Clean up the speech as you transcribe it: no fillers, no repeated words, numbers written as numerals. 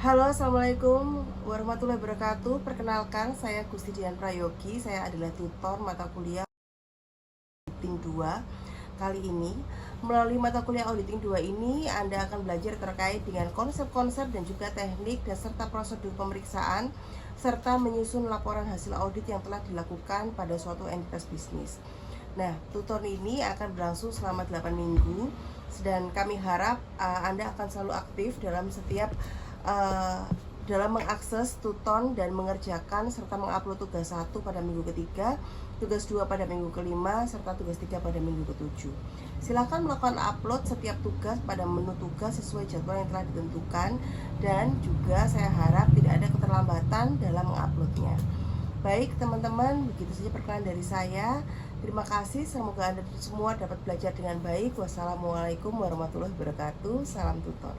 Halo, assalamualaikum warahmatullahi wabarakatuh. Perkenalkan, saya Gusti Dian Prayogi. Saya adalah tutor mata kuliah Auditing 2. Kali ini, melalui mata kuliah Auditing 2 ini, Anda akan belajar terkait dengan konsep-konsep dan juga teknik dan serta prosedur pemeriksaan serta menyusun laporan hasil audit yang telah dilakukan pada suatu entitas bisnis. Nah, tutor ini akan berlangsung selama 8 minggu dan kami harap Anda akan selalu aktif dalam setiap dalam mengakses tuton dan mengerjakan serta mengupload tugas 1 pada minggu ketiga, tugas 2 pada minggu kelima, serta tugas 3 pada minggu ketujuh. Silakan melakukan upload setiap tugas pada menu tugas sesuai jadwal yang telah ditentukan, dan juga saya harap tidak ada keterlambatan dalam menguploadnya. Baik teman-teman, begitu saja perkenalan dari saya. Terima kasih, semoga Anda semua dapat belajar dengan baik. Wassalamualaikum warahmatullahi wabarakatuh. Salam tutor.